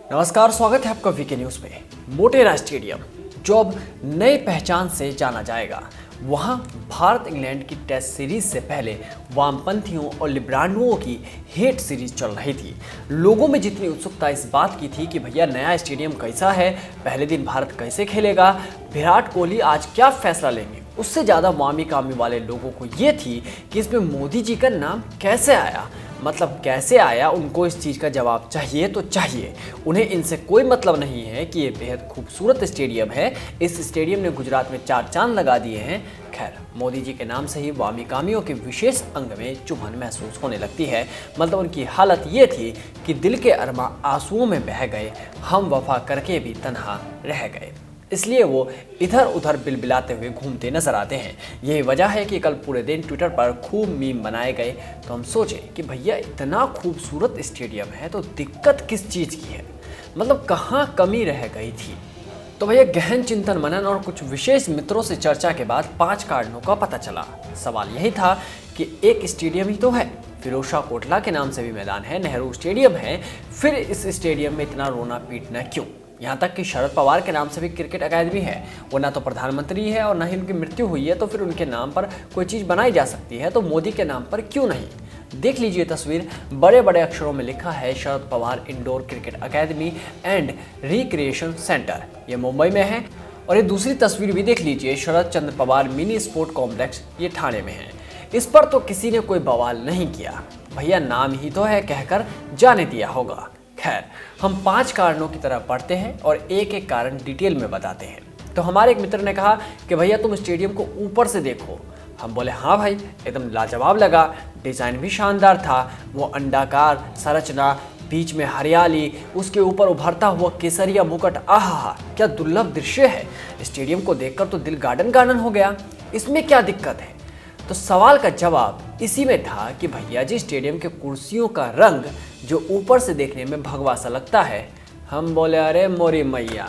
नमस्कार, स्वागत है आपका वीके न्यूज में। मोटेरा स्टेडियम जो अब नई पहचान से जाना जाएगा, वहां भारत इंग्लैंड की टेस्ट सीरीज से पहले वामपंथियों और लिब्रांडुओं की हेट सीरीज चल रही थी। लोगों में जितनी उत्सुकता इस बात की थी कि भैया नया स्टेडियम कैसा है, पहले दिन भारत कैसे खेलेगा, विराट कोहली आज क्या फैसला लेंगे, उससे ज़्यादा वामी कामी वाले लोगों को ये थी कि इसमें मोदी जी का नाम कैसे आया। मतलब कैसे आया, उनको इस चीज़ का जवाब चाहिए तो चाहिए। उन्हें इनसे कोई मतलब नहीं है कि ये बेहद खूबसूरत स्टेडियम है। इस स्टेडियम ने गुजरात में 4 चांद लगा दिए हैं। खैर, मोदी जी के नाम से ही वामी कामियों के विशेष अंग में चुभन महसूस होने लगती है। मतलब उनकी हालत ये थी कि दिल के अरमा आंसुओं में बह गए, हम वफा करके भी तन्हा रह गए। इसलिए वो इधर उधर बिलबिलाते हुए घूमते नजर आते हैं। यही वजह है कि कल पूरे दिन ट्विटर पर खूब मीम बनाए गए। तो हम सोचे कि भैया इतना खूबसूरत स्टेडियम है तो दिक्कत किस चीज़ की है, मतलब कहाँ कमी रह गई थी। तो भैया गहन चिंतन मनन और कुछ विशेष मित्रों से चर्चा के बाद 5 कारणों का पता चला। सवाल यही था कि एक स्टेडियम ही तो है, फिरोज कोटला के नाम से भी मैदान है, नेहरू स्टेडियम है, फिर इस स्टेडियम में इतना रोना पीटना क्यों। यहाँ तक कि शरद पवार के नाम से भी क्रिकेट अकादमी है, वो ना तो प्रधानमंत्री है और ना ही उनकी मृत्यु हुई है, तो फिर उनके नाम पर कोई चीज़ बनाई जा सकती है, तो मोदी के नाम पर क्यों नहीं। देख लीजिए तस्वीर, बड़े बड़े अक्षरों में लिखा है Sharad Pawar indoor cricket academy and recreation centre, ये मुंबई में है। और ये दूसरी तस्वीर भी देख लीजिए, शरद चंद्र पवार मिनी स्पोर्ट कॉम्प्लेक्स, ये ठाणे में है। इस पर तो किसी ने कोई बवाल नहीं किया, भैया नाम ही तो है कहकर जाने दिया होगा। खैर, हम 5 कारणों की तरफ पढ़ते हैं और एक एक कारण डिटेल में बताते हैं। तो हमारे एक मित्र ने कहा कि भैया तुम स्टेडियम को ऊपर से देखो। हम बोले हाँ भाई, एकदम लाजवाब लगा, डिज़ाइन भी शानदार था। वो अंडाकार संरचना, बीच में हरियाली, उसके ऊपर उभरता हुआ केसरिया मुकुट, आहा क्या दुर्लभ दृश्य है। स्टेडियम को देखकर तो दिल गार्डन गार्डन हो गया। इसमें क्या दिक्कत है? तो सवाल का जवाब इसी में था कि भैया जी स्टेडियम के कुर्सियों का रंग जो ऊपर से देखने में भगवा सा लगता है। हम बोले अरे मोरी मैया,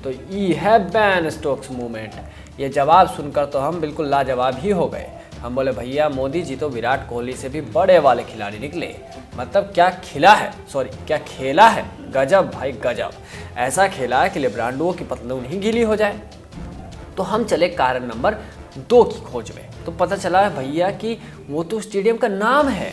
तो ये है बैन स्टोक्स मूवमेंट। ये जवाब सुनकर तो हम बिल्कुल लाजवाब ही हो गए। हम बोले भैया मोदी जी तो विराट कोहली से भी बड़े वाले खिलाड़ी निकले। मतलब क्या खिला है, सॉरी क्या खेला है, गजब भाई गजब। ऐसा खेला कि लिब्रांडुओं की पतलून ही गीली हो जाए। तो हम चले कारण नंबर 2 की खोज में। तो पता चला भैया कि वो तो स्टेडियम का नाम है।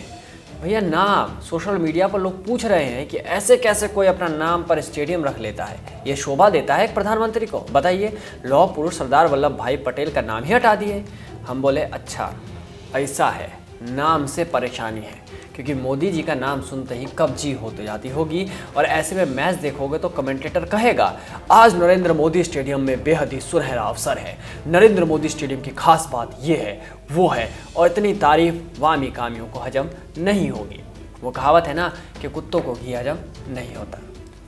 भैया नाम, सोशल मीडिया पर लोग पूछ रहे हैं कि ऐसे कैसे कोई अपना नाम पर स्टेडियम रख लेता है, ये शोभा देता है एक प्रधानमंत्री को। बताइए, लौह पुरुष सरदार वल्लभ भाई पटेल का नाम ही हटा दिए। हम बोले अच्छा ऐसा है, नाम से परेशानी है, क्योंकि मोदी जी का नाम सुनते ही कब्जी होती जाती होगी। और ऐसे में मैच देखोगे तो कमेंटेटर कहेगा आज नरेंद्र मोदी स्टेडियम में बेहद ही सुनहरा अवसर है, नरेंद्र मोदी स्टेडियम की खास बात ये है वो है, और इतनी तारीफ वामी कामियों को हजम नहीं होगी। वो कहावत है ना कि कुत्तों को घी हजम नहीं होता।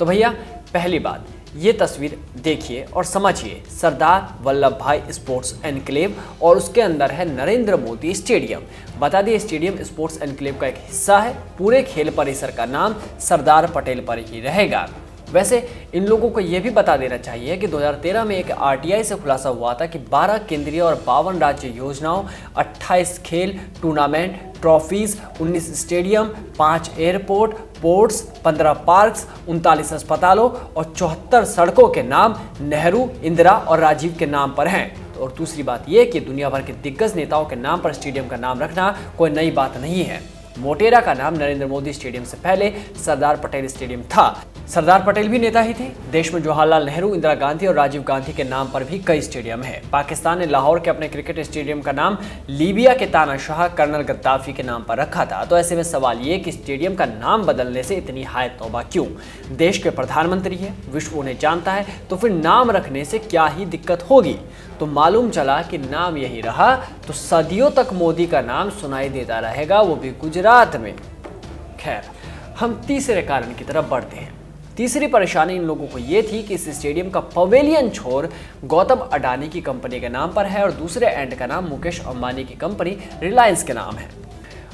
तो भैया पहली बात, ये तस्वीर देखिए और समझिए, सरदार वल्लभ भाई स्पोर्ट्स एनक्लेव और उसके अंदर है नरेंद्र मोदी स्टेडियम। बता दिए स्टेडियम स्पोर्ट्स एनक्लेव का एक हिस्सा है। पूरे खेल परिसर का नाम सरदार पटेल पर ही रहेगा। वैसे इन लोगों को यह भी बता देना चाहिए कि 2013 में एक आरटीआई से खुलासा हुआ था कि 12 केंद्रीय और 52 राज्य योजनाओं, 28 खेल tournament, trophies, 19 stadium, 5 airport, ports, 15 parks, 39 अस्पतालों और 74 सड़कों के नाम नेहरू, इंदिरा और राजीव के नाम पर हैं। और दूसरी बात यह कि दुनिया भर के दिग्गज नेताओं के नाम पर स्टेडियम का नाम रखना कोई नई बात नहीं है। मोटेरा का नाम नरेंद्र मोदी स्टेडियम से पहले सरदार पटेल स्टेडियम था। सरदार पटेल भी नेता ही थे। देश में जवाहरलाल नेहरू, इंदिरा गांधी और राजीव गांधी के नाम पर भी कई स्टेडियम हैं। पाकिस्तान ने लाहौर के अपने क्रिकेट स्टेडियम का नाम लीबिया के तानाशाह कर्नल गद्दाफी के नाम पर रखा था। तो ऐसे में सवाल ये कि स्टेडियम का नाम बदलने से इतनी हाय तौबा क्यों? देश के प्रधानमंत्री है, विश्व उन्हें जानता है, तो फिर नाम रखने से क्या ही दिक्कत होगी। तो मालूम चला कि नाम यही रहा तो सदियों तक मोदी का नाम सुनाई देता रहेगा, वो भी गुजरात में। खैर, हम तीसरे कारण की तरफ बढ़ते हैं। तीसरी परेशानी इन लोगों को ये थी कि इस स्टेडियम का पवेलियन छोर गौतम अडानी की कंपनी के नाम पर है और दूसरे एंड का नाम मुकेश अंबानी की कंपनी रिलायंस के नाम है।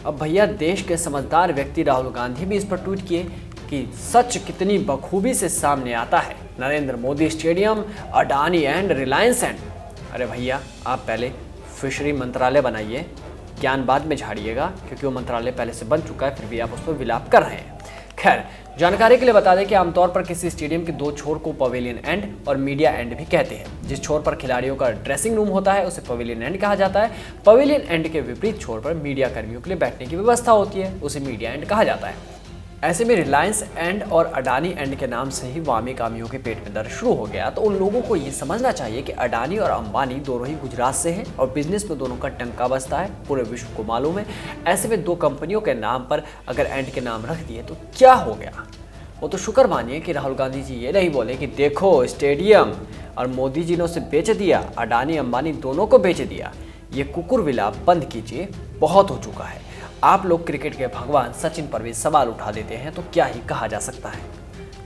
अब भैया देश के समझदार व्यक्ति राहुल गांधी भी इस पर ट्वीट किए कि सच कितनी बखूबी से सामने आता है, Narendra Modi stadium, Adani and Reliance and. अरे भैया आप पहले फिशरी मंत्रालय बनाइए, ज्ञान बाद में झाड़िएगा, क्योंकि वो मंत्रालय पहले से बन चुका है, फिर भी आप उस पर विलाप कर रहे हैं। खैर, जानकारी के लिए बता दें कि आमतौर पर किसी स्टेडियम के दो छोर को पवेलियन एंड और मीडिया एंड भी कहते हैं। जिस छोर पर खिलाड़ियों का ड्रेसिंग रूम होता है उसे पवेलियन एंड कहा जाता है। पवेलियन एंड के विपरीत छोर पर मीडिया कर्मियों के लिए बैठने की व्यवस्था होती है, उसे मीडिया एंड कहा जाता है। ऐसे में रिलायंस एंड और अडानी एंड के नाम से ही वामी कामियों के पेट में दर्द शुरू हो गया। तो उन लोगों को ये समझना चाहिए कि अडानी और अंबानी दोनों ही गुजरात से हैं और बिजनेस में दोनों का टंका बसता है, पूरे विश्व को मालूम है। ऐसे में दो कंपनियों के नाम पर अगर एंड के नाम रख दिए तो क्या हो गया। वो तो शुक्र मानिए कि राहुल गांधी जी ये नहीं बोले कि देखो स्टेडियम और मोदी जी ने उसे बेच दिया, अडानी अंबानी दोनों को बेच दिया। ये कुकुर विलाप बंद कीजिए, बहुत हो चुका है। आप लोग क्रिकेट के भगवान सचिन पर भी सवाल उठा देते हैं तो क्या ही कहा जा सकता है।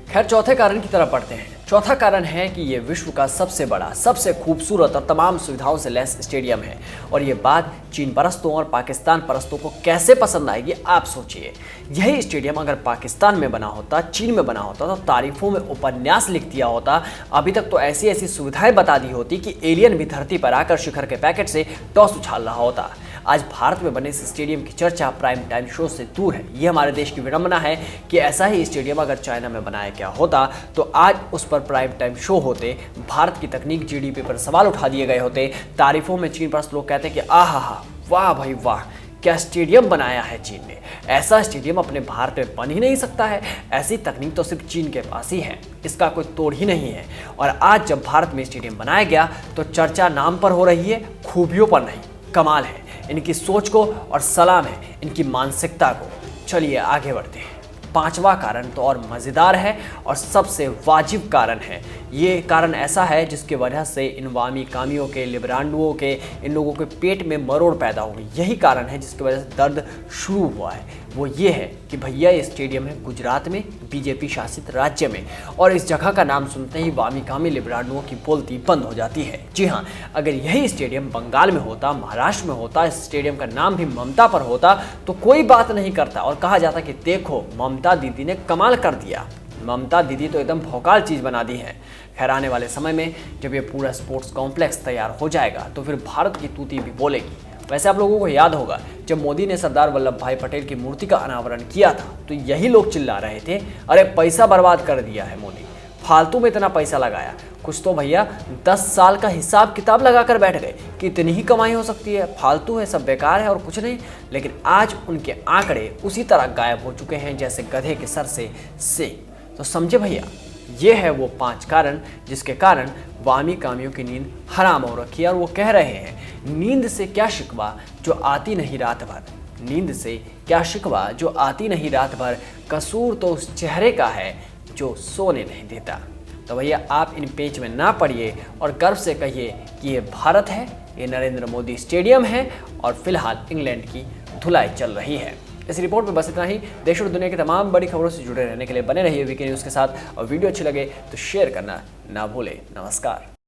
खैर, चौथे कारण की तरफ बढ़ते हैं। चौथा कारण है कि ये विश्व का सबसे बड़ा, सबसे खूबसूरत और तमाम सुविधाओं से लैस स्टेडियम है। और ये बात चीन परस्तों और पाकिस्तान परस्तों को कैसे पसंद आएगी आप सोचिए। यही स्टेडियम अगर पाकिस्तान में बना होता, चीन में बना होता तो तारीफों में उपन्यास लिख दिया होता। अभी तक तो ऐसी ऐसी सुविधाएं बता दी होती कि एलियन भी धरती पर आकर शिखर के पैकेट से टॉस उछाल रहा होता। आज भारत में बने इस स्टेडियम की चर्चा प्राइम टाइम शो से दूर है। ये हमारे देश की विडंबना है कि ऐसा ही स्टेडियम अगर चाइना में बनाया गया होता तो आज उस पर प्राइम टाइम शो होते, भारत की तकनीक जीडीपी पर सवाल उठा दिए गए होते। तारीफों में चीन परस्त लोग कहते कि आहा वाह भाई वाह, क्या स्टेडियम बनाया है चीन ने। ऐसा स्टेडियम अपने भारत में बन ही नहीं सकता है। ऐसी तकनीक तो सिर्फ चीन के पास ही है, इसका कोई तोड़ ही नहीं है। और आज जब भारत में स्टेडियम बनाया गया तो चर्चा नाम पर हो रही है, खूबियों पर नहीं। कमाल है इनकी सोच को और सलाम है इनकी मानसिकता को। चलिए आगे बढ़ते हैं। पांचवा कारण तो और मज़ेदार है और सबसे वाजिब कारण है। ये कारण ऐसा है जिसकी वजह से इन वामी कामियों के, लिबरांडुओं के, इन लोगों के पेट में मरोड़ पैदा हुई। यही कारण है जिसकी वजह से दर्द शुरू हुआ है। वो ये है कि भैया ये स्टेडियम है गुजरात में, बीजेपी शासित राज्य में। और इस जगह का नाम सुनते ही वामी कामी लिबरांडुओं की बोलती बंद हो जाती है। जी हाँ, अगर यही स्टेडियम बंगाल में होता, महाराष्ट्र में होता, इस स्टेडियम का नाम भी ममता पर होता तो कोई बात नहीं करता और कहा जाता कि देखो ममता दीदी ने कमाल कर दिया। ममता दीदी तो एकदम भौकाल चीज़ बना दी है। खैर, आने वाले समय में जब ये पूरा स्पोर्ट्स कॉम्प्लेक्स तैयार हो जाएगा तो फिर भारत की तूती भी बोलेगी। वैसे आप लोगों को याद होगा जब मोदी ने सरदार वल्लभ भाई पटेल की मूर्ति का अनावरण किया था तो यही लोग चिल्ला रहे थे, अरे पैसा बर्बाद कर दिया है मोदी, फालतू में इतना पैसा लगाया। कुछ तो भैया 10 साल का हिसाब किताब लगा कर बैठ गए कि इतनी ही कमाई हो सकती है, फालतू है, सब बेकार है और कुछ नहीं। लेकिन आज उनके आंकड़े उसी तरह गायब हो चुके हैं जैसे गधे के सर से सींग। तो समझे भैया, ये है वो 5 कारण जिसके कारण वामी कामियों की नींद हराम हो रखी है। और वो कह रहे हैं नींद से क्या शिकवा जो आती नहीं रात भर, नींद से क्या शिकवा जो आती नहीं रात भर, कसूर तो उस चेहरे का है जो सोने नहीं देता। तो भैया आप इन पेज में ना पढ़िए और गर्व से कहिए कि ये भारत है, ये नरेंद्र मोदी स्टेडियम है और फिलहाल इंग्लैंड की धुलाई चल रही है। इस रिपोर्ट में बस इतना ही। देश और दुनिया की तमाम बड़ी खबरों से जुड़े रहने के लिए बने रहिए वीके न्यूज़ के साथ और वीडियो अच्छी लगे तो शेयर करना ना भूलें। नमस्कार।